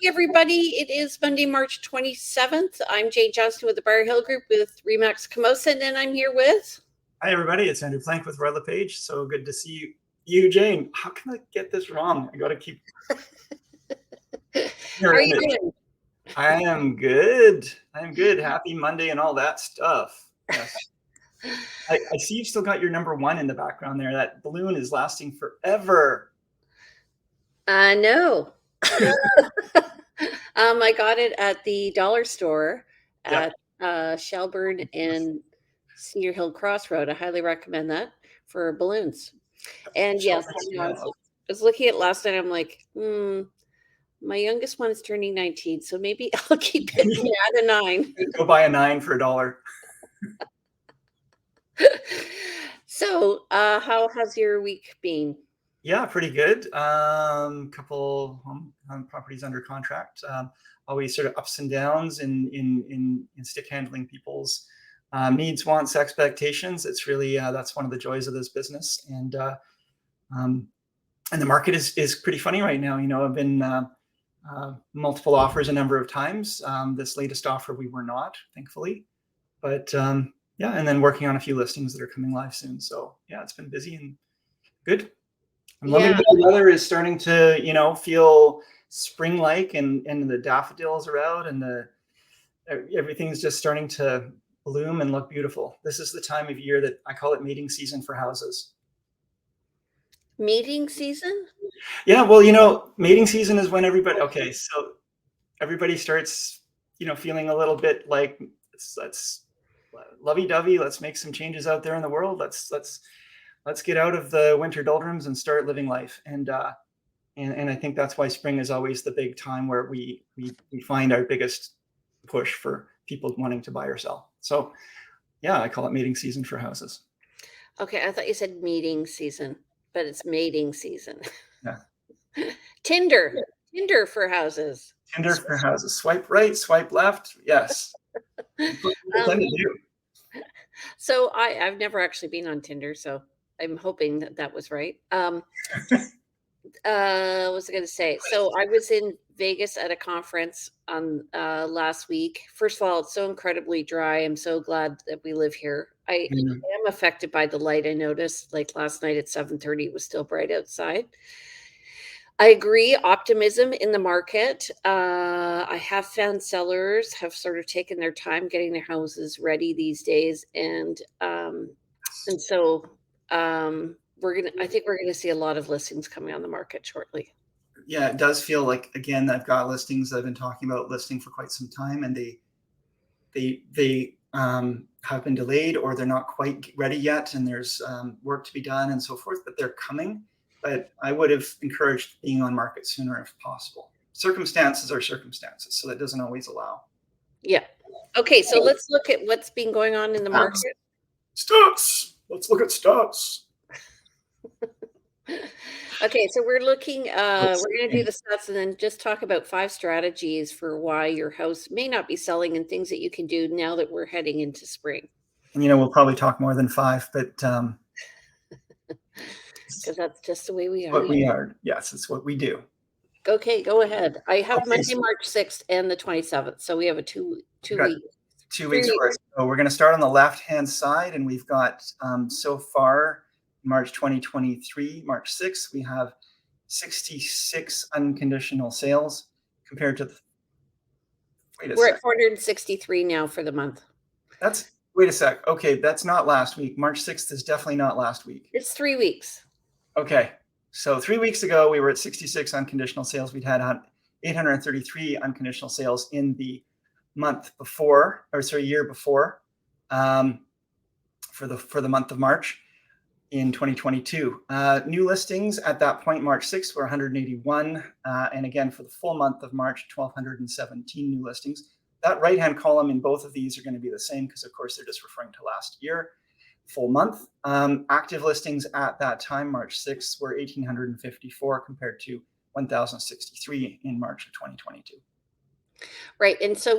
everybody. It is Monday, March 27th. I'm Jane Johnston with the Bar Hill Group with Remax Camosin, and I'm here with... Hi, everybody. It's Andrew Plank with Roy LePage. So good to see you, Jane. How can I get this wrong? I got to keep... How are you doing? I am good. I'm good. Happy Monday and all that stuff. Yes. I see you've still got your number one in the background there. That balloon is lasting forever. No. I got it at the dollar store at Shelburne and Cedar Hill Crossroad. I highly recommend that for balloons. And yes, I was looking at it last night. I'm like, my youngest one is turning 19, so maybe I'll keep it at a 9. Go buy a 9 for $1. So, how has your week been? Yeah, pretty good. Couple properties under contract. Always sort of ups and downs in stick handling people's needs, wants, expectations. It's really that's one of the joys of this business. And the market is pretty funny right now. You know, I've been multiple offers a number of times. This latest offer we were not, thankfully, but yeah, and then working on a few listings that are coming live soon. So yeah, it's been busy and good. I'm loving that the weather is starting to, you know, feel spring-like, and the daffodils are out, and everything's just starting to bloom and look beautiful. This is the time of year that I call it mating season for houses. Mating season? Yeah, well, you know, mating season is when everybody, okay, so everybody starts, you know, feeling a little bit like let's lovey-dovey, let's make some changes out there in the world. Let's get out of the winter doldrums and start living life. And I think that's why spring is always the big time where we find our biggest push for people wanting to buy or sell. So yeah, I call it mating season for houses. Okay, I thought you said meeting season, but it's mating season. Yeah. Tinder for houses. Tinder for houses. Swipe right, swipe left. Yes. Plenty to do. So I've never actually been on Tinder, so I'm hoping that was right. What was I going to say? So I was in Vegas at a conference on last week. First of all, it's so incredibly dry. I'm so glad that we live here. I am affected by the light. I noticed, like last night at 7:30, it was still bright outside. I agree. Optimism in the market. I have found sellers have sort of taken their time getting their houses ready these days, and so I think we're gonna see a lot of listings coming on the market shortly. Yeah, it does feel like, again, I've got listings I've been talking about listing for quite some time, and they have been delayed, or they're not quite ready yet, and there's work to be done and so forth, but they're coming. But I would have encouraged being on market sooner if possible. Circumstances are circumstances, so that doesn't always allow. Yeah. Okay, so let's look at what's been going on in the market. Stats. Let's look at stats. Okay, so we're looking, we're going to do the stats and then just talk about 5 strategies for why your house may not be selling and things that you can do now that we're heading into spring. And, you know, we'll probably talk more than 5, but because that's just the way we are. What we are. Yes, it's what we do. Okay, go ahead. I have Monday, March 6th and the 27th. So we have a two week. 2 weeks worth. So we're going to start on the left-hand side, and we've got so far March 2023, March 6th, we have 66 unconditional sales compared to we're at 463 now for the month. Wait a sec. Okay, that's not last week. March 6th is definitely not last week. It's 3 weeks. Okay, so 3 weeks ago, we were at 66 unconditional sales. We'd had 833 unconditional sales in the month before, year before, for the month of March in 2022. New listings at that point, March 6th, were 181. And again, for the full month of March, 1,217 new listings. That right-hand column in both of these are going to be the same because, of course, they're just referring to last year. Full month. Active listings at that time, March 6th, were 1,854 compared to 1,063 in March of 2022. Right. And so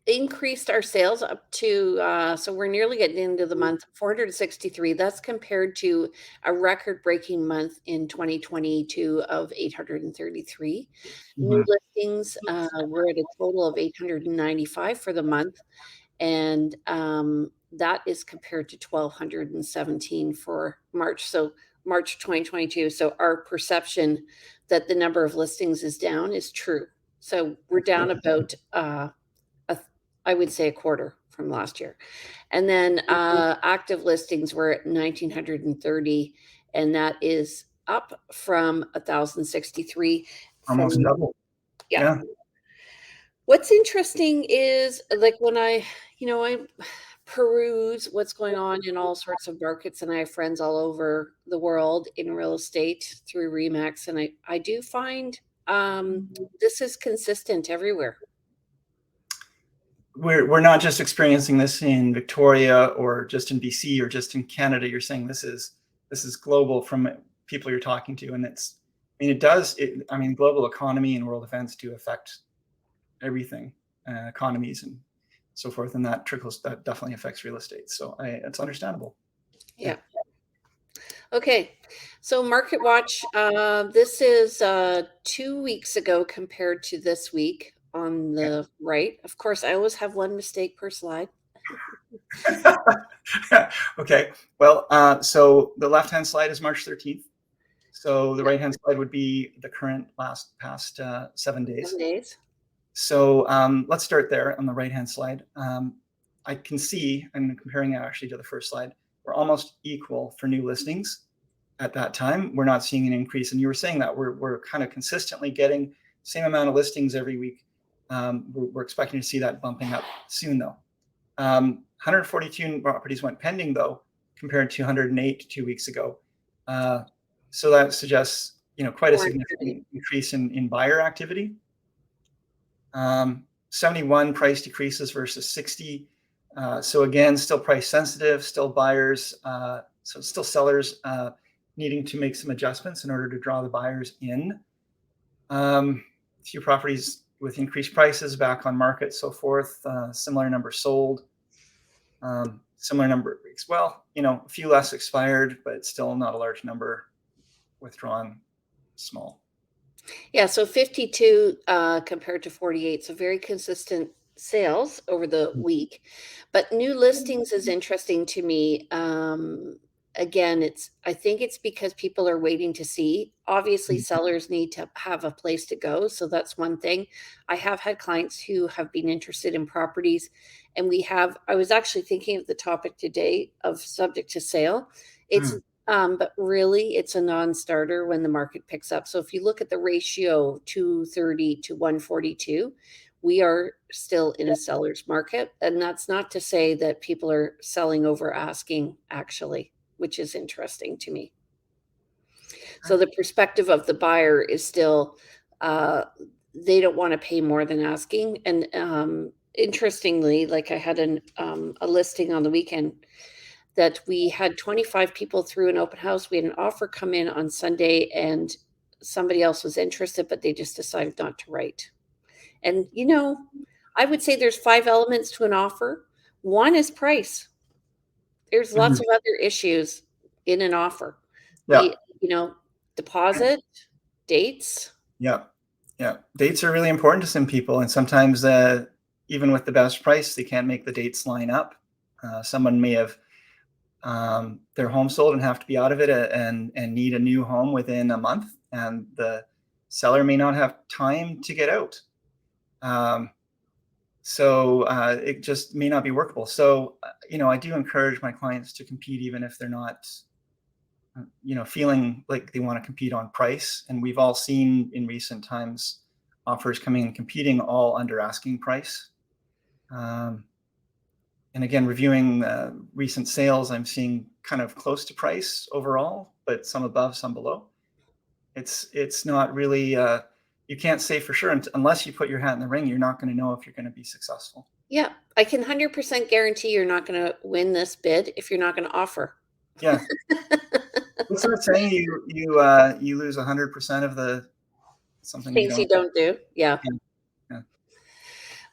increased our sales up to, so we're nearly getting into the month, 463. That's compared to a record-breaking month in 2022 of 833. New Mhm. listings, we're at a total of 895 for the month, and that is compared to 1,217 for March. So March 2022. So our perception that the number of listings is down is true. So we're down about I would say a quarter from last year. And then active listings were at 1,930, and that is up from 1,063 Almost from, double. yeah. Yeah. What's interesting is like when I peruse what's going on in all sorts of markets, and I have friends all over the world in real estate through Remax, and I do find this is consistent everywhere. We're not just experiencing this in Victoria or just in BC or just in Canada. You're saying this is global from people you're talking to, and I mean, global economy and world events do affect everything, economies and so forth, and that definitely affects real estate. So it's understandable. Yeah. Okay. So Market Watch, this is 2 weeks ago compared to this week on the right. Of course, I always have one mistake per slide. Okay. Well, so the left-hand slide is March 13th. So the right-hand slide would be the current past 7 days. 7 days. So let's start there on the right-hand slide. I can see, I'm comparing it actually to the first slide, we're almost equal for new listings at that time. We're not seeing an increase. And you were saying that we're kind of consistently getting same amount of listings every week. We're expecting to see that bumping up soon, though. 142 properties went pending, though, compared to 108 2 weeks ago. So that suggests, quite a significant increase in buyer activity. 71 price decreases versus 60. So again, still price sensitive, still buyers, so still sellers needing to make some adjustments in order to draw the buyers in. A few properties with increased prices back on market, so forth. Similar number sold. Similar number of weeks. Well, a few less expired, but still not a large number. Withdrawn, small. Yeah, so 52 compared to 48. So very consistent sales over the week. But new listings is interesting to me. Again, I think it's because people are waiting to see. Obviously, sellers need to have a place to go. So that's one thing. I have had clients who have been interested in properties, and I was actually thinking of the topic today of subject to sale. But really, it's a non-starter when the market picks up. So if you look at the ratio 230 to 142, we are still in a seller's market. And that's not to say that people are selling over asking, actually, which is interesting to me. So the perspective of the buyer is still, they don't want to pay more than asking. And interestingly, like I had a listing on the weekend that we had 25 people through an open house. We had an offer come in on Sunday, and somebody else was interested, but they just decided not to write. And, I would say there's 5 elements to an offer. One is price. There's lots of other issues in an offer. Yeah. Deposit, dates. Yeah. Yeah. Dates are really important to some people. And sometimes even with the best price, they can't make the dates line up. Someone may have their home sold and have to be out of it and need a new home within a month, and the seller may not have time to get out. So it just may not be workable. So, I do encourage my clients to compete, even if they're not, feeling like they want to compete on price. And we've all seen in recent times offers coming and competing all under asking price. And again, reviewing recent sales, I'm seeing kind of close to price overall, but some above, some below. It's not really, you can't say for sure unless you put your hat in the ring. You're not going to know if you're going to be successful. Yeah, I can 100% guarantee you're not going to win this bid if you're not going to offer. Yeah. What's that saying? You lose 100% of the something things you don't do. Yeah. Yeah.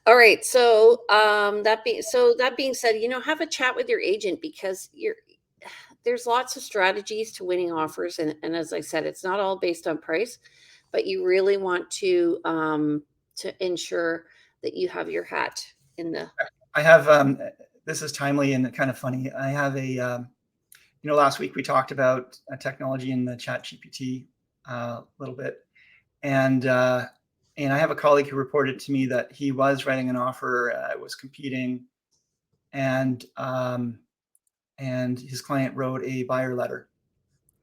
All right. So that being said, have a chat with your agent because there's lots of strategies to winning offers, and as I said, it's not all based on price, but you really want to ensure that you have your hat in the. I have this is timely and kind of funny. I have last week we talked about technology in the Chat GPT a little bit, and I have a colleague who reported to me that he was writing an offer, was competing, and his client wrote a buyer letter,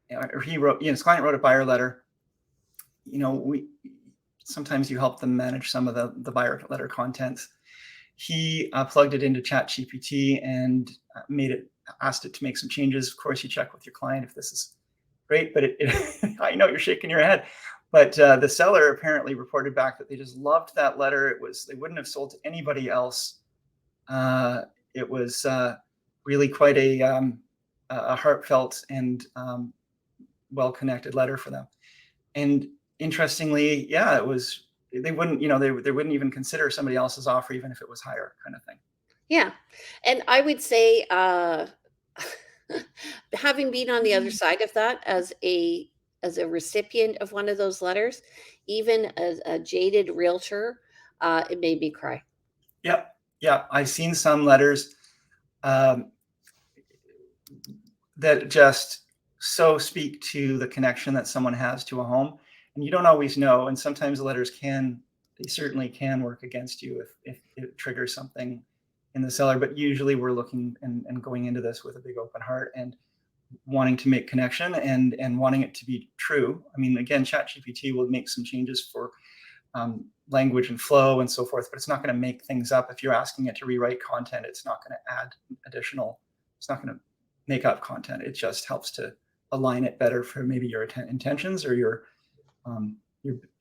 or his client wrote a buyer letter. We sometimes you help them manage some of the buyer letter contents. He plugged it into Chat GPT and asked it to make some changes. Of course, you check with your client if this is great, but I know you're shaking your head. But the seller apparently reported back that they just loved that letter. They wouldn't have sold to anybody else. It was really quite a heartfelt and well-connected letter for them. And interestingly, yeah, it was. They wouldn't, they wouldn't even consider somebody else's offer, even if it was higher, kind of thing. Yeah, and I would say, having been on the other side of that as a recipient of one of those letters, even as a jaded realtor, it made me cry. Yep, yeah, I've seen some letters um, that just so speak to the connection that someone has to a home, and you don't always know. And sometimes the letters they certainly can work against you if it triggers something in the seller. But usually we're looking and going into this with a big open heart and wanting to make connection and wanting it to be true. I mean, again, ChatGPT will make some changes for language and flow and so forth, but it's not going to make things up. If you're asking it to rewrite content, it's not going to add it's not going to make up content. It just helps to align it better for maybe your intentions or your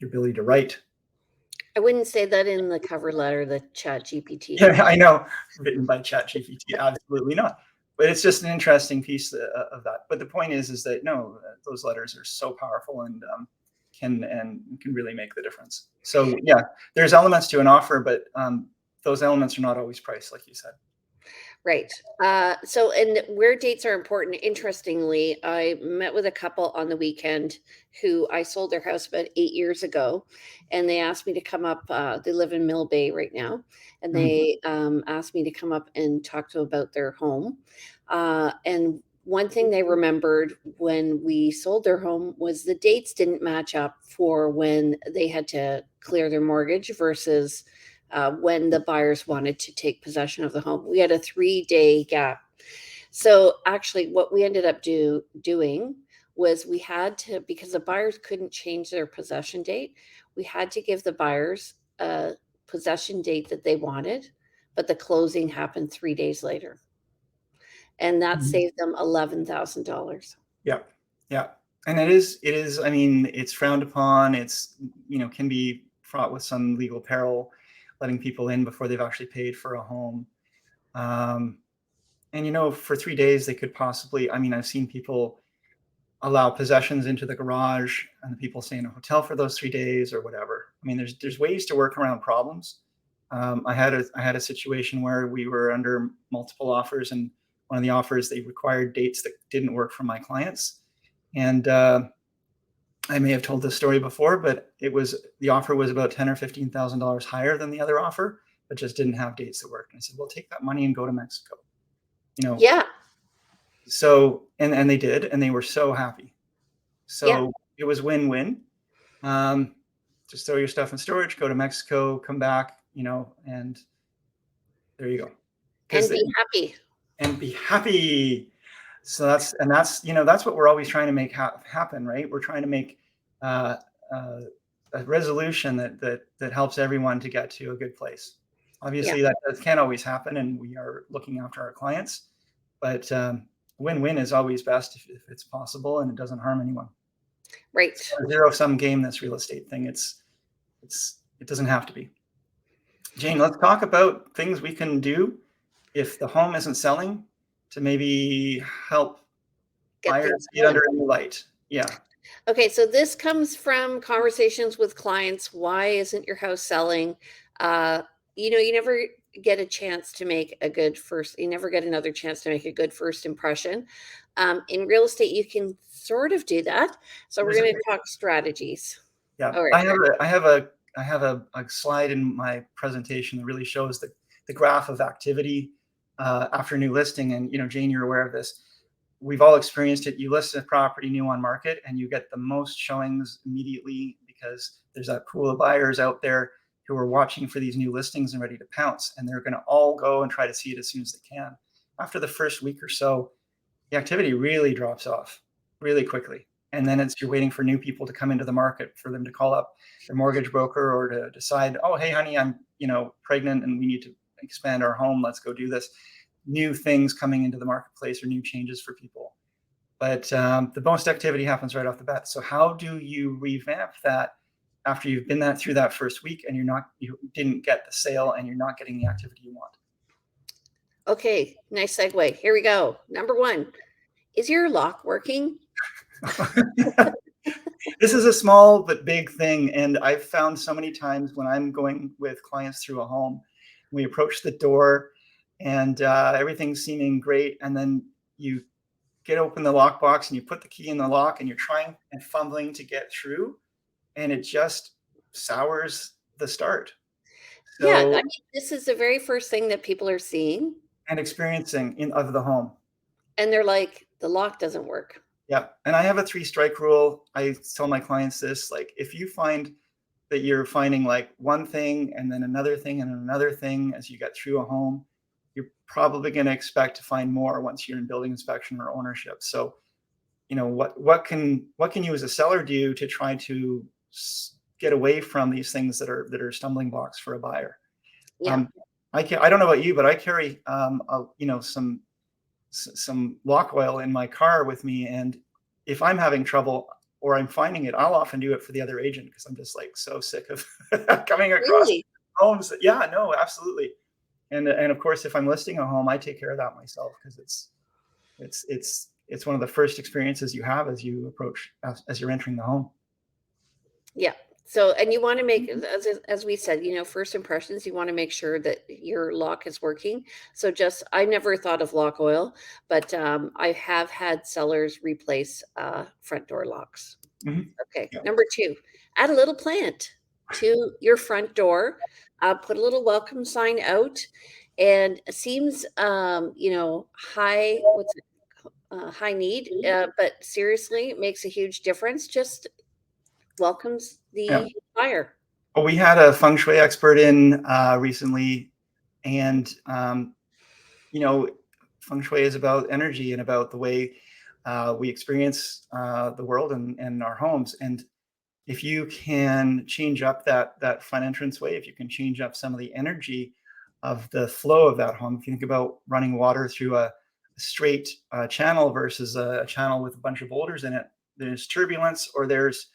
ability to write. I wouldn't say that in the cover letter that ChatGPT. Yeah, I know, written by ChatGPT, absolutely not. But it's just an interesting piece of that. But the point is that no, those letters are so powerful and can really make the difference. So yeah, there's elements to an offer, but those elements are not always priced, like you said. Right. And where dates are important, interestingly, I met with a couple on the weekend who I sold their house about 8 years ago, and they asked me to come up. They live in Mill Bay right now, and Mhm. they asked me to come up and talk to them about their home. And one thing they remembered when we sold their home was the dates didn't match up for when they had to clear their mortgage versus when the buyers wanted to take possession of the home. We had a 3-day gap. So actually, what we ended up doing was we had to, because the buyers couldn't change their possession date, we had to give the buyers a possession date that they wanted, but the closing happened 3 days later. And that Mhm. saved them $11,000. Yeah, yeah, and it is. I mean, it's frowned upon. It's can be fraught with some legal peril, letting people in before they've actually paid for a home. Um, and for 3 days they could possibly. I mean, I've seen people allow possessions into the garage, and the people stay in a hotel for those 3 days or whatever. I mean, there's ways to work around problems. I had a situation where we were under multiple offers, and one of the offers they required dates that didn't work for my clients, and I may have told this story before, but the offer was about $10,000 or $15,000 higher than the other offer, but just didn't have dates that worked. And I said, "Well, take that money and go to Mexico." You know, Yeah. so and they did, and they were so happy. Yeah. So it was win-win. Um, just throw your stuff in storage, go to Mexico, come back, and there you go. And Because be happy. and be happy. So that's what we're always trying to make happen, right? We're trying to make uh, uh, a resolution that helps everyone to get to a good place. Yeah. Obviously, that can't always happen, and we are looking after our clients. But win-win is always best if it's possible and it doesn't harm anyone. Right. It's not a zero-sum game. This real estate thing. It doesn't have to be. Jane, let's talk about things we can do if the home isn't selling to maybe help Get buyers things get going. under a new light. Yeah. Okay, so this comes from conversations with clients. Why isn't your house selling? you never get a chance to make a good first you never get another chance to make a good first impression. In real estate, you can sort of do that. So we're There's a going to talk strategies. Yeah, All right. I have a slide in my presentation that really shows the graph of activity after new listing. And Jane, you're aware of this. We've all experienced it. You list a property new on market, and you get the most showings immediately because there's that pool of buyers out there who are watching for these new listings and ready to pounce, and they're going to all go and try to see it as soon as they can. After the first week or so, the activity really drops off really quickly. And then you're waiting for new people to come into the market for them to call up their mortgage broker or to decide, oh, hey, honey, I'm pregnant and we need to expand our home. Let's go do this. New things coming into the marketplace or new changes for people. But the most activity happens right off the bat. So how do you revamp that after you've been through that first week and you didn't get the sale and you're not getting the activity you want? Okay, nice segue. Here we go. Number one, is your lock working? This is a small but big thing. And I've found so many times when I'm going with clients through a home, we approach the door and everything's seeming great. And then you get open the lockbox and you put the key in the lock and you're trying and fumbling to get through. And it just sours the start. Yeah, I So, mean, this is the very first thing that people are seeing, and experiencing of the home. and they're like, the lock doesn't work. Yeah. And I have a 3-strike rule. I tell my clients this, like, if you find that you're finding like one thing and then another thing and another thing as you get through a home, you're probably going to expect to find more once you're in building inspection or ownership. So, what can you as a seller do to try to get away from these things that are stumbling blocks for a buyer? Yeah. I don't know about you, but I carry some lock oil in my car with me, and if I'm having trouble or I'm finding it, I'll often do it for the other agent because I'm just like so sick of coming across Really? homes. Yeah, no, absolutely. And of course, if I'm listing a home, I take care of that myself because it's one of the first experiences you have as you approach as you're entering the home. Yeah. So, and you want to make, as we said, first impressions, you want to make sure that your lock is working. So I never thought of lock oil, but I have had sellers replace front door locks. Mhm. Okay. Yeah. Number two, add a little plant to your front door. Put a little welcome sign out, and it seems, high, high need, but seriously, it makes a huge difference. Just welcomes Yeah. the buyer. Well, we had a feng shui expert in recently, and feng shui is about energy and about the way we experience the world and our homes. And if you can change up that front entrance way, if you can change up some of the energy of the flow of that home, if you think about running water through a straight channel versus a channel with a bunch of boulders in it, there's turbulence or there's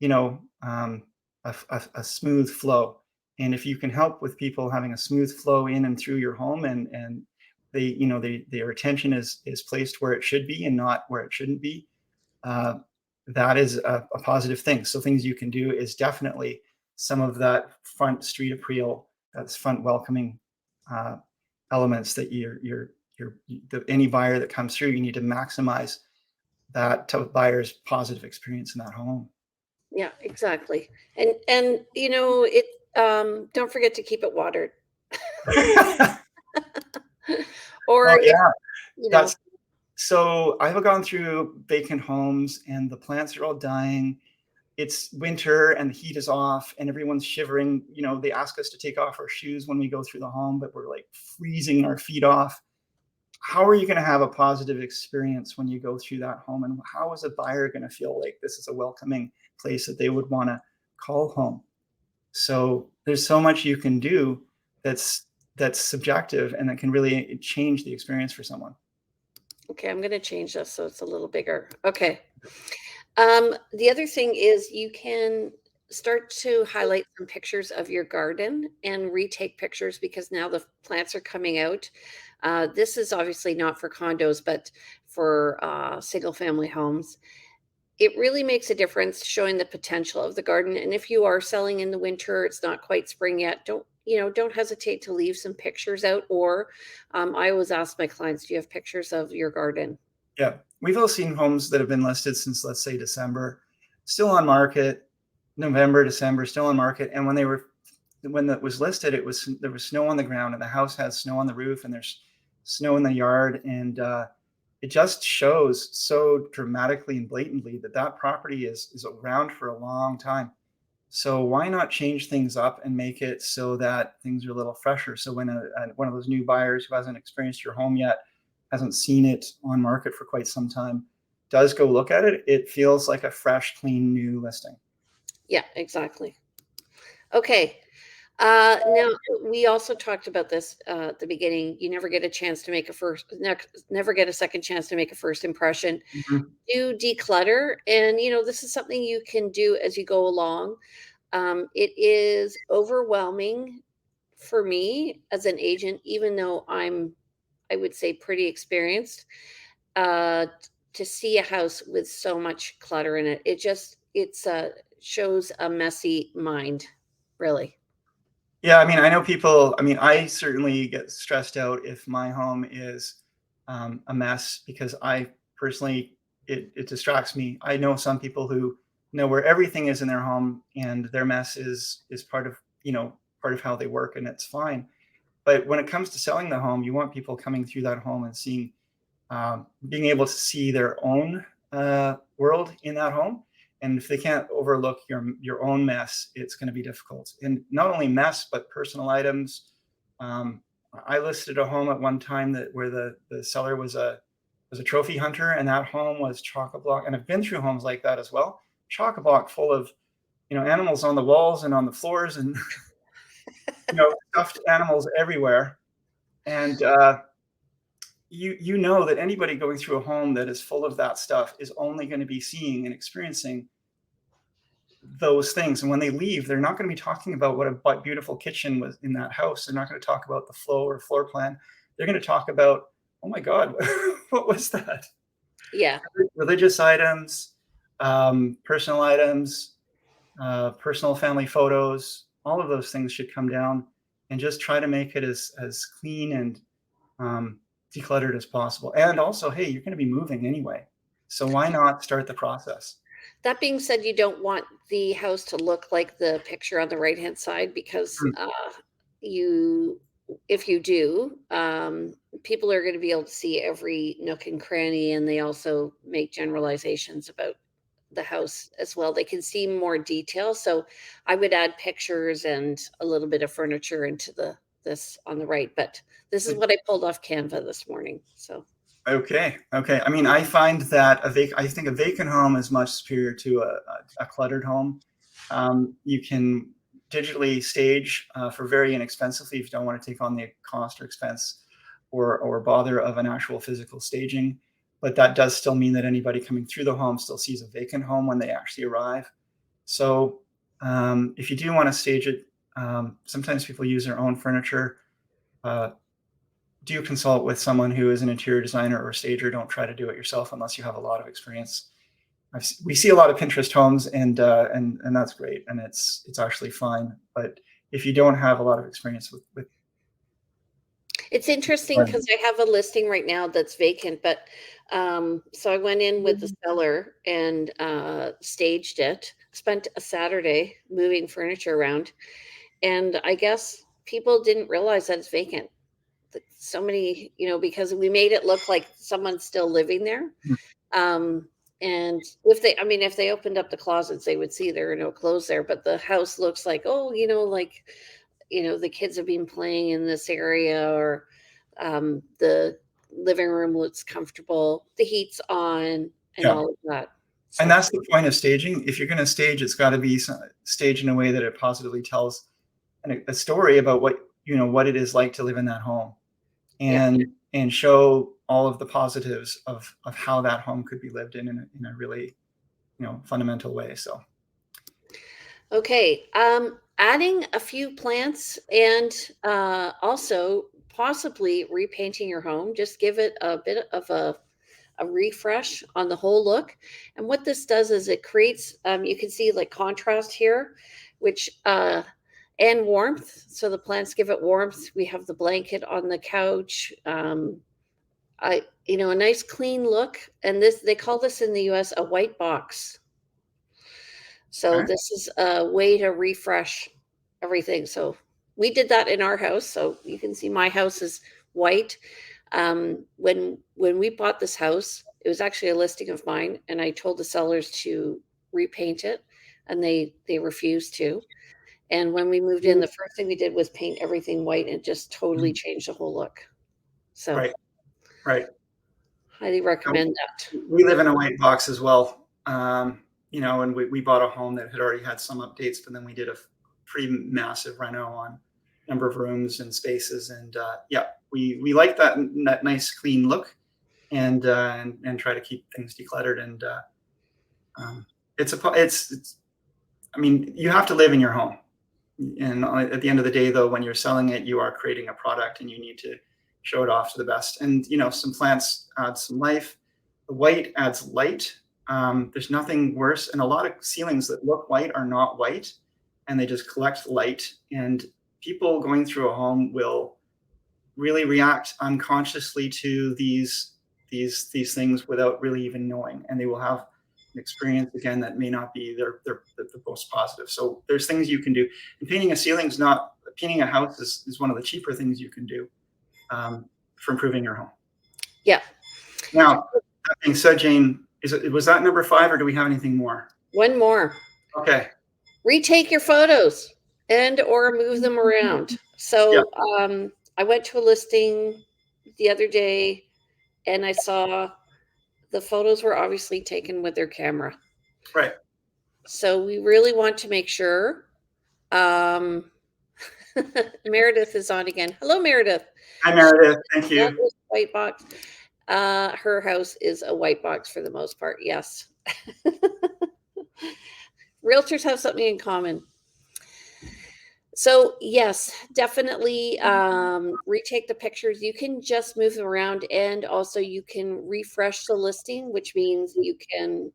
you know a smooth flow. And if you can help with people having a smooth flow in and through your home, and their attention is placed where it should be and not where it shouldn't be, uh, that is a positive thing. So things you can do is definitely some of that front street appeal, that's front welcoming uh, elements that any buyer that comes through, you need to maximize that buyer's positive experience in that home. Yeah, exactly. And it don't forget to keep it watered. Or Well, if, yeah, you know, that's so I've gone through vacant homes and the plants are all dying. It's winter and the heat is off and everyone's shivering. They ask us to take off our shoes when we go through the home, but we're like freezing our feet off. How are you going to have a positive experience when you go through that home? And how is a buyer going to feel like this is a welcoming place that they would want to call home? So there's so much you can do that's subjective and that can really change the experience for someone. okay, I'm going to change this so it's a little bigger. Okay. The other thing is you can start to highlight some pictures of your garden and retake pictures because now the plants are coming out. This is obviously not for condos, but for single family homes. It really makes a difference showing the potential of the garden. And if you are selling in the winter, it's not quite spring yet, don't don't hesitate to leave some pictures out. Or I always ask my clients, do you have pictures of your garden? Yeah. We've all seen homes that have been listed since, let's say, December, still on market, November, December, still on market. And when that was listed, there was snow on the ground, and the house has snow on the roof, and there's snow in the yard. And it just shows so dramatically and blatantly that that property is around for a long time. So why not change things up and make it so that things are a little fresher? So when one of those new buyers who hasn't experienced your home yet, hasn't seen it on market for quite some time, does go look at it, it feels like a fresh, clean, new listing. Yeah, exactly. Okay. Now we also talked about this at the beginning. You never get a chance to make a never get a second chance to make a first impression. Mhm. Do declutter, and this is something you can do as you go along. It is overwhelming for me as an agent, even though I would say, pretty experienced, to see a house with so much clutter in it. It's shows a messy mind, really. Yeah, I mean, I know people. I mean, I certainly get stressed out if my home is a mess because I personally it distracts me. I know some people who know where everything is in their home, and their mess is part of part of how they work, and it's fine. But when it comes to selling the home, you want people coming through that home and seeing, being able to see their own world in that home. And if they can't overlook your own mess, it's going to be difficult. And not only mess, but personal items. Um, I listed a home at one time where the seller was a trophy hunter, and that home was chock a block. And I've been through homes like that as well, chock a block full of animals on the walls and on the floors, and stuffed animals everywhere. And you know that anybody going through a home that is full of that stuff is only going to be seeing and experiencing those things. And when they leave, they're not going to be talking about what a beautiful kitchen was in that house. They're not going to talk about the flow or floor plan. They're going to talk about, oh my God, what was that? Yeah. Religious items, personal items, personal family photos, all of those things should come down, and just try to make it as clean and um, decluttered as possible. And also, hey, you're going to be moving anyway, so why not start the process? That being said, you don't want the house to look like the picture on the right-hand side, because Mm, you if you do, people are gonna be able to see every nook and cranny, and they also make generalizations about the house as well. They can see more detail, so I would add pictures and a little bit of furniture into this on the right, but this is good. what I pulled off Canva this morning, so Okay. Okay. I mean, I find that I think a vacant home is much superior to a cluttered home. You can digitally stage for very inexpensively if you don't want to take on the cost or expense or bother of an actual physical staging. But that does still mean that anybody coming through the home still sees a vacant home when they actually arrive. So if you do want to stage it, sometimes people use their own furniture. Uh, do consult with someone who is an interior designer or a stager. Don't try to do it yourself unless you have a lot of experience. We see a lot of Pinterest homes, and that's great, and it's actually fine. But if you don't have a lot of experience with it's interesting because I have a listing right now that's vacant, but so I went in with the seller and staged it, spent a Saturday moving furniture around, and I guess people didn't realize that it's vacant. So many, because we made it look like someone's still living there. Um, and if they opened up the closets, they would see there are no clothes there, but the house looks like, oh, like, the kids have been playing in this area, or the living room looks comfortable, the heat's on, and yeah. all of that. And So, that's the point of staging. If you're going to stage, it's got to be staged in a way that it positively tells a story about what it is like to live in that home, yeah. and show all of the positives of how that home could be lived in a really fundamental way. So Okay. Adding a few plants, and also possibly repainting your home. Just give it a bit of a refresh on the whole look. And what this does is it creates, you can see like contrast here, which And warmth. So the plants give it warmth. We have the blanket on the couch. A nice clean look. And they call this in the US a white box. So Okay. this is a way to refresh everything. So we did that in our house. So you can see my house is white. When we bought this house, it was actually a listing of mine, and I told the sellers to repaint it, and they refused to. And when we moved in, the first thing we did was paint everything white, and it just totally changed the whole look. So Right. Right. highly recommend that. We live in a white box as well. And we bought a home that had already had some updates, but then we did a pretty massive reno on number of rooms and spaces. And we like that nice clean look, and try to keep things decluttered. And I mean, you have to live in your home. And at the end of the day, though, when you're selling it, you are creating a product, and you need to show it off to the best. And some plants add some life. The white adds light. There's nothing worse. And a lot of ceilings that look white are not white, and they just collect light. And people going through a home will really react unconsciously to these things without really even knowing, and they will have an experience again that may not be the most positive. So there's things you can do. And painting a house is one of the cheaper things you can do for improving your home. Yeah. Now, that being said, Jane, was that number 5, or do we have anything more? One more. Okay. Retake your photos or move them around. So I went to a listing the other day, and I saw the photos were obviously taken with their camera. Right. So we really want to make sure. Meredith is on again. Hello, Meredith. Hi, Meredith. Thank you. White box. Her house is a white box for the most part. Yes. Realtors have something in common. So yes, definitely retake the pictures. You can just move them around, and also you can refresh the listing, which means you can,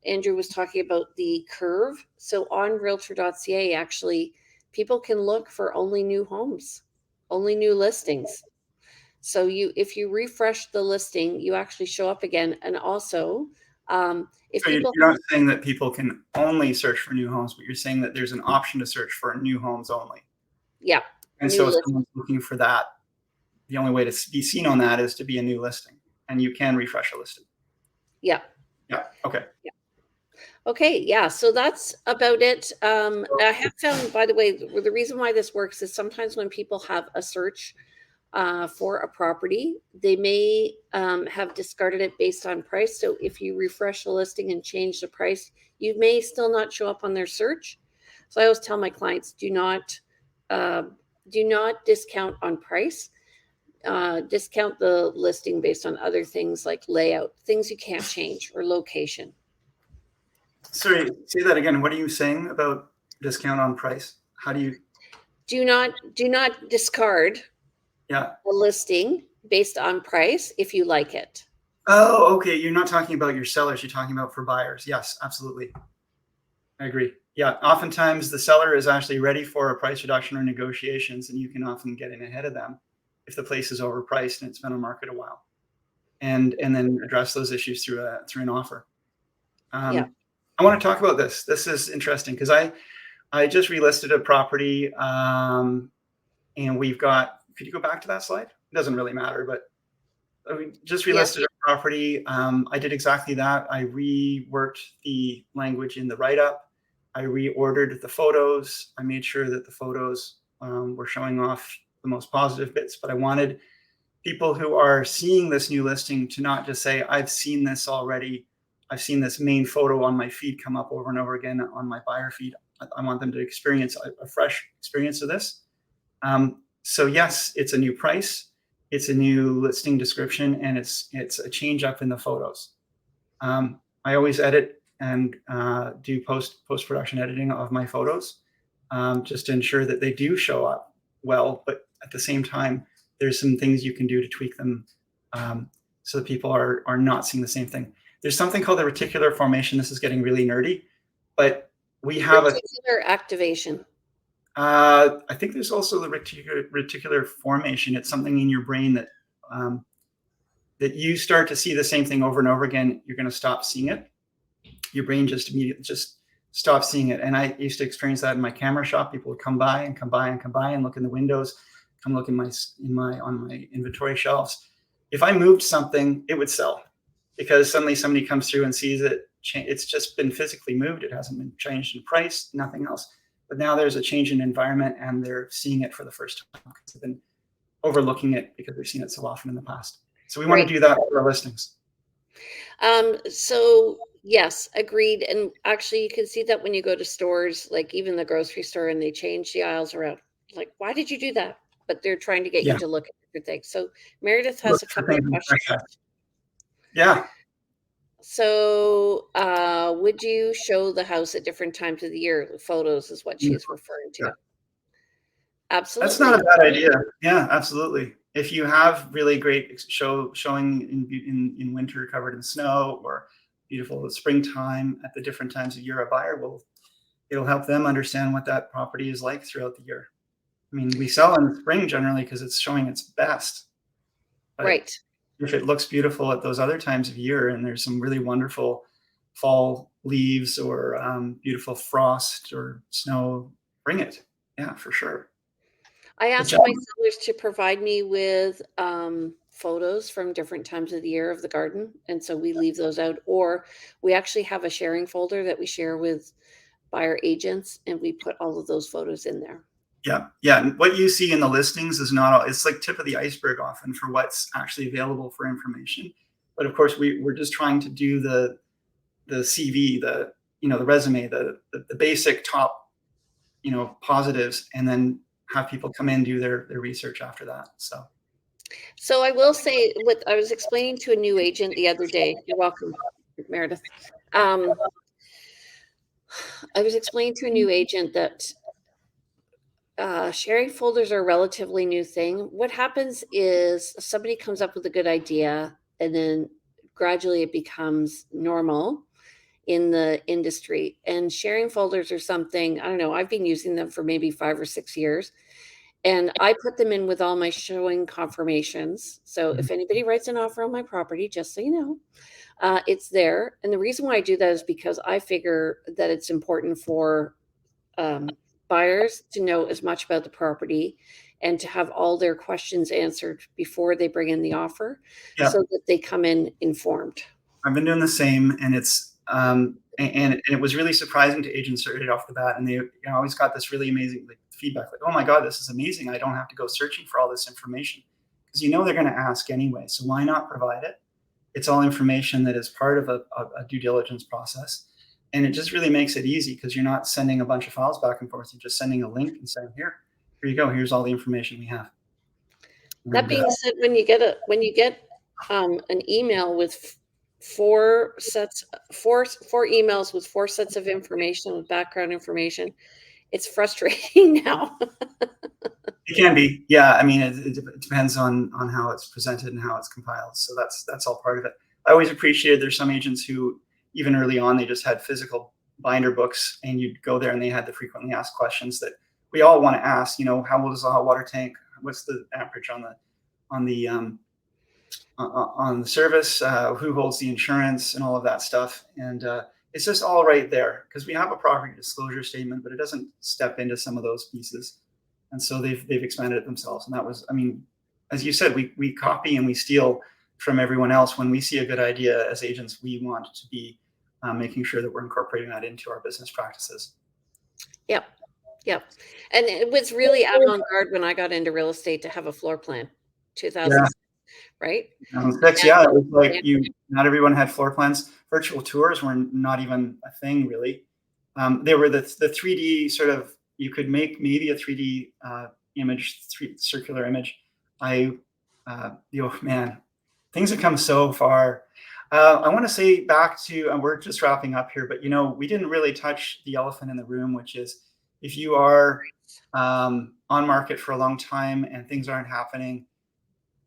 Andrew was talking about the curve. So on realtor.ca, actually, people can look for only new homes, only new listings. So if you refresh the listing, you actually show up again. And also, if you're not saying that people can only search for new homes, but you're saying that there's an option to search for new homes only. Yeah. And so if someone's looking for that, the only way to be seen on that is to be a new listing, and you can refresh a listing. Yeah. Yeah. Okay. Yeah. Okay. Yeah. So that's about it. I have found, by the way, the reason why this works is sometimes when people have a search for a property, they may have discarded it based on price. So if you refresh the listing and change the price, you may still not show up on their search. So I always tell my clients, do not discount on price. Discount the listing based on other things like layout, things you can't change, or location. Sorry, say that again. What are you saying about discount on price? How do you? Do not discard a listing based on price if you like it. Oh, okay. You're not talking about your sellers. You're talking about for buyers. Yes, absolutely. I agree. Yeah. Oftentimes the seller is actually ready for a price reduction or negotiations, and you can often get in ahead of them if the place is overpriced and it's been on market a while, and then address those issues through an offer. I want to talk about this. This is interesting because I just relisted a property, and we've got. Could you go back to that slide? It doesn't really matter, but we just relisted a property. I did exactly that. I reworked the language in the write-up. I reordered the photos. I made sure that the photos were showing off the most positive bits, but I wanted people who are seeing this new listing to not just say, I've seen this already. I've seen this main photo on my feed come up over and over again on my buyer feed. I want them to experience a fresh experience of this. So yes, it's a new price. It's a new listing description, and it's a change up in the photos. I always edit and do post-production editing of my photos, just to ensure that they do show up well. But at the same time, there's some things you can do to tweak them so that people are not seeing the same thing. There's something called the reticular formation. This is getting really nerdy, but we have reticular activation. I think there's also the reticular formation. It's something in your brain that that you start to see the same thing over and over again. You're going to stop seeing it. Your brain just immediately just stops seeing it. And I used to experience that in my camera shop. People would come by and come by and come by and look in the windows, come look in my on my inventory shelves. If I moved something, it would sell because suddenly somebody comes through and sees it. It's just been physically moved. It hasn't been changed in price, nothing else. But now there's a change in environment and they're seeing it for the first time because they've been overlooking it because they've seen it so often in the past. So we want Right. to do that for our listings. So yes, agreed. And actually, you can see that when you go to stores, like even the grocery store, and they change the aisles around. Like, why did you do that? But they're trying to get you Yeah. to look at different things. So Meredith Look has a for couple of things in questions. price. Yeah. So, would you show the house at different times of the year? Photos is what she's referring to. Yeah. That's not Absolutely. a bad idea. Yeah, absolutely. If you have really great showing in winter covered in snow or beautiful springtime at the different times of year, a buyer will it'll help them understand what that property is like throughout the year. I mean, we sell in the spring generally because it's showing its best. But Right. if it looks beautiful at those other times of year and there's some really wonderful fall leaves or beautiful frost or snow, bring it. Yeah, for sure. I Good asked job. my sellers to provide me with photos from different times of the year of the garden, and so we leave those out. Or we actually have a sharing folder that we share with buyer agents, and we put all of those photos in there. Yeah, yeah. And what you see in the listings is not all. It's like tip of the iceberg often for what's actually available for information. But of course, we're just trying to do the CV, the resume, the basic top positives, and then have people come in do their research after that. So I will say, what I was explaining to a new agent the other day. You're welcome, Meredith. Um, I was explaining to a new agent that sharing folders are a relatively new thing. What happens is somebody comes up with a good idea, and then gradually it becomes normal in the industry. And sharing folders are something, I don't know, I've been using them for maybe 5 or 6 years. And I put them in with all my showing confirmations. So if anybody writes an offer on my property, just so you know, it's there. And the reason why I do that is because I figure that it's important for buyers to know as much about the property and to have all their questions answered before they bring in the offer Yeah, so that they come in informed. I've been doing the same, and it's and it was really surprising to agents right off the bat, and they always got this really amazing feedback, like, "Oh my God, this is amazing! I don't have to go searching for all this information because they're going to ask anyway. So why not provide it? It's all information that is part of a due diligence process, and it just really makes it easy because you're not sending a bunch of files back and forth. You're just sending a link and saying, here you go. Here's all the information we have." That And being said, when you get an email with four emails with 4 sets of information with background information, it's frustrating now. it can be, yeah. I mean, it depends on how it's presented and how it's compiled. So that's all part of it. I always appreciated there's some agents who even early on they just had physical binder books, and you'd go there and they had the frequently asked questions that we all want to ask. How old is the hot water tank? What's the amperage on the on the service? Who holds the insurance and all of that stuff? And it's just all right there because we have a property disclosure statement, but it doesn't step into some of those pieces, and so they've expanded it themselves. And that was, I mean, as you said, we copy and we steal from everyone else. When we see a good idea as agents, we want to be making sure that we're incorporating that into our business practices. Yep, yep. And it was really avant-garde when I got into real estate to have a floor plan, Yeah. 2006, right? 6, yeah, it was Yeah, like not everyone had floor plans. Virtual tours were not even a thing, really. They were the 3D sort of, you could make maybe a 3D image, circular image. Oh man, things have come so far. I want to say back to, and we're just wrapping up here, but we didn't really touch the elephant in the room, which is if you are on market for a long time and things aren't happening,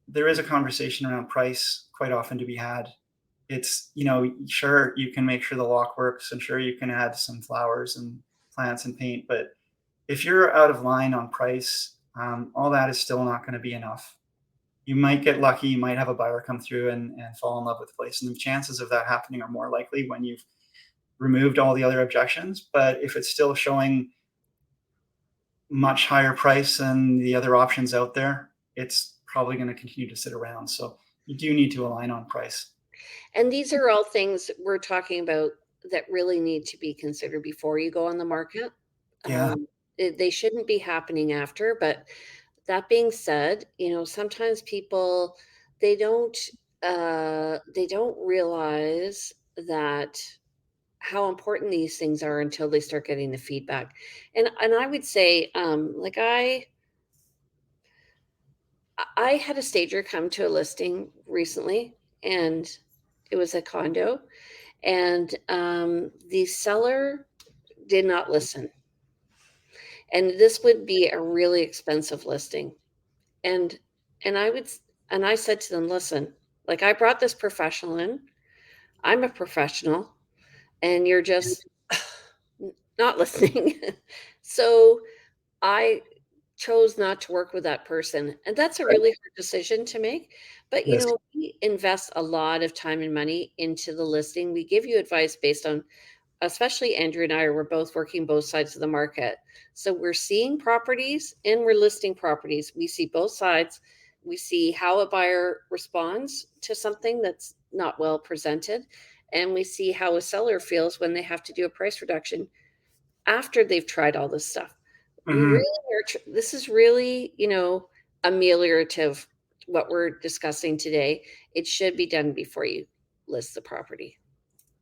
there is a conversation around price quite often to be had. It's, sure, you can make sure the lock works, and sure, you can add some flowers and plants and paint, but if you're out of line on price, all that is still not going to be enough. You might get lucky. You might have a buyer come through and fall in love with the place. And the chances of that happening are more likely when you've removed all the other objections. But if it's still showing much higher price than the other options out there, it's probably going to continue to sit around. So you do need to align on price. And these are all things we're talking about that really need to be considered before you go on the market. Yeah. They shouldn't be happening after, but that being said, sometimes people they don't they don't realize that how important these things are until they start getting the feedback. And I would say, like I had a stager come to a listing recently, and it was a condo, and the seller did not listen. And this would be a really expensive listing. And and I would and I said to them, listen, like I brought this professional in. I'm a professional, and you're just not listening. So I chose not to work with that person. And that's a Right. really hard decision to make. But Yes. we invest a lot of time and money into the listing. We give you advice based on, especially Andrew and I, we're both working both sides of the market. So we're seeing properties and we're listing properties. We see both sides. We see how a buyer responds to something that's not well presented. And we see how a seller feels when they have to do a price reduction after they've tried all this stuff. We really Hmm. this is really, ameliorative what we're discussing today. It should be done before you list the property.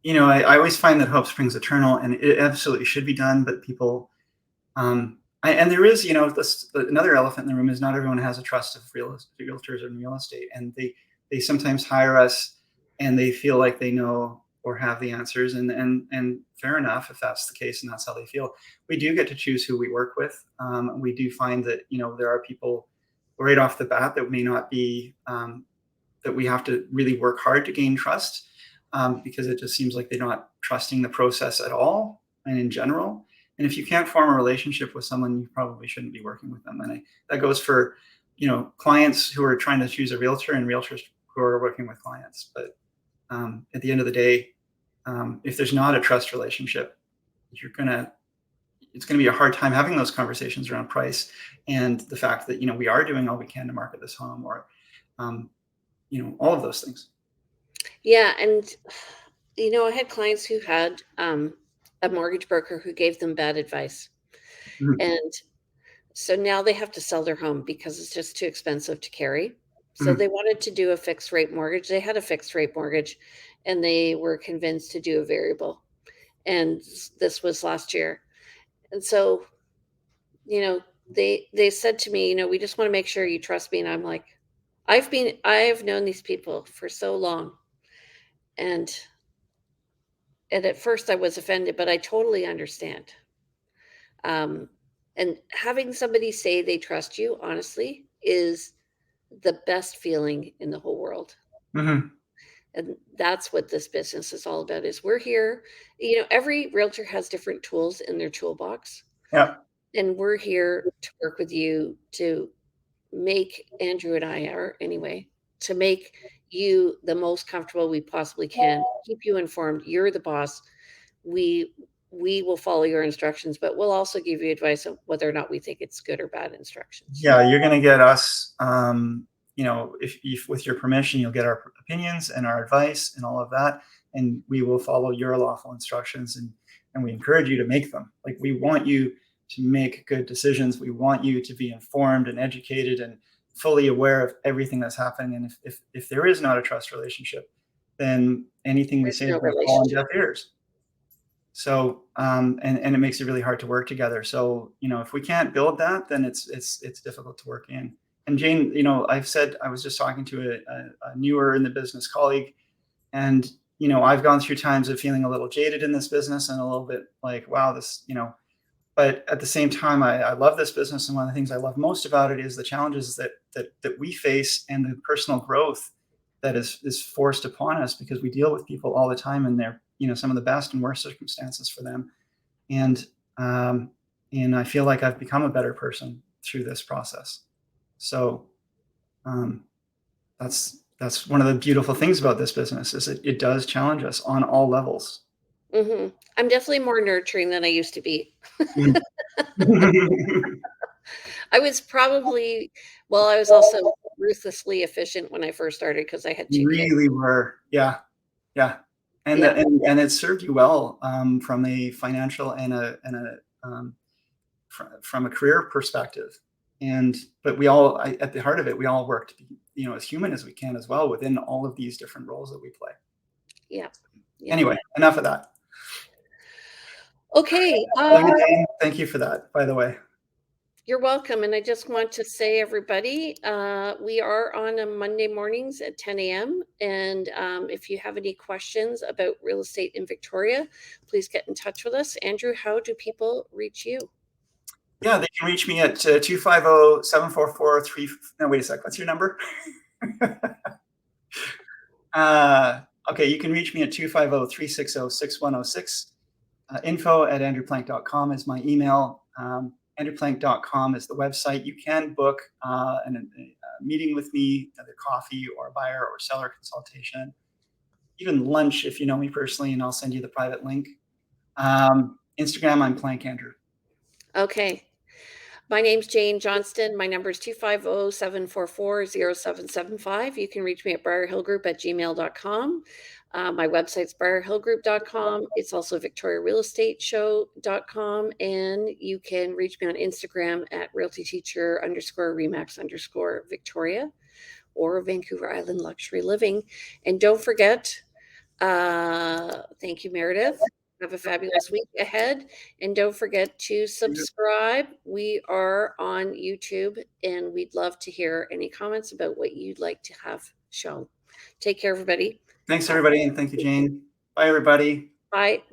I always find that hope springs eternal, and it absolutely should be done. But people, and there is, another elephant in the room is not everyone has a trust of realtors and real estate, and they sometimes hire us, and they feel like they know or have the answers, and fair enough if that's the case and that's how they feel. We do get to choose who we work with. We do find that there are people right off the bat that may not be that we have to really work hard to gain trust, because it just seems like they're not trusting the process at all and in general. And if you can't form a relationship with someone, you probably shouldn't be working with them. And that goes for clients who are trying to choose a realtor and realtors who are working with clients. But at the end of the day, if there's not a trust relationship, it's gonna be a hard time having those conversations around price and the fact that we are doing all we can to market this home, or um, all of those things. Yeah, and I had clients who had a mortgage broker who gave them bad advice. Mhm. And so now they have to sell their home because it's just too expensive to carry. So Mhm. they wanted to do a fixed rate mortgage. They had a fixed rate mortgage and they were convinced to do a variable. And this was last year. And so, you know, they said to me, we just want to make sure you trust me. And I'm like, I have known these people for so long. And at first I was offended, but I totally understand. Um, and having somebody say they trust you, honestly, is the best feeling in the whole world. Mhm. And that's what this business is all about is we're here. Every realtor has different tools in their toolbox, Yeah. and we're here to work with you to make Andrew and I are anyway, to make you the most comfortable we possibly can, keep you informed. You're the boss. We we will follow your instructions, but we'll also give you advice on whether or not we think it's good or bad instructions. Yeah, you're gonna get us, if with your permission, you'll get our opinions and our advice and all of that, and we will follow your lawful instructions, and we encourage you to make them. Like, we want you to make good decisions. We want you to be informed and educated and fully aware of everything that's happening. And if there is not a trust relationship, then anything we There's say is no gonna fall on relationship. deaf ears. So, and it makes it really hard to work together. So, if we can't build that, then it's difficult to work in. And Jane, I've said, I was just talking to a newer in the business colleague, and I've gone through times of feeling a little jaded in this business and a little bit like, wow, this. But at the same time, I love this business, and one of the things I love most about it is the challenges that we face and the personal growth that is forced upon us, because we deal with people all the time, and they're some of the best and worst circumstances for them. And um, And I feel like I've become a better person through this process. So that's one of the beautiful things about this business is it does challenge us on all levels. I'm definitely more nurturing than I used to be. Mm. I was probably well, I was also ruthlessly efficient when I first started because I had 2 kids. Really were. Yeah. Yeah. And Yeah, it served you well from a financial and a from a career perspective. But at the heart of it, we all work to be, as human as we can as well within all of these different roles that we play. yeah, yeah. Anyway, enough of that. Okay, Thank you for that, by the way. you're welcome, and I just want to say, everybody, we are on a Monday mornings at 10 a.m., and, if you have any questions about real estate in Victoria, please get in touch with us. Andrew, how do people reach you? Yeah, they can reach me at 250-744-3. No, wait a sec. What's your number? Okay, you can reach me at 250-360-6106. Info@andrewplank.com is my email. Andrewplank.com is the website. You can book a meeting with me, either coffee or a buyer or seller consultation, even lunch if you know me personally, and I'll send you the private link. Instagram, I'm Plank Andrew. Okay. My name's Jane Johnston. My number is 250-744-0775. You can reach me at briarhillgroup@gmail.com. My website's briarhillgroup.com. It's also victoriarealestateshow.com. And you can reach me on Instagram at realtyteacher_remax_Victoria or Vancouver Island Luxury Living. And don't forget, thank you, Meredith. Have a fabulous week ahead. And don't forget to subscribe. We are on YouTube, and we'd love to hear any comments about what you'd like to have shown. Take care, everybody. Thanks, everybody, and thank you, Jane. Bye, everybody. Bye.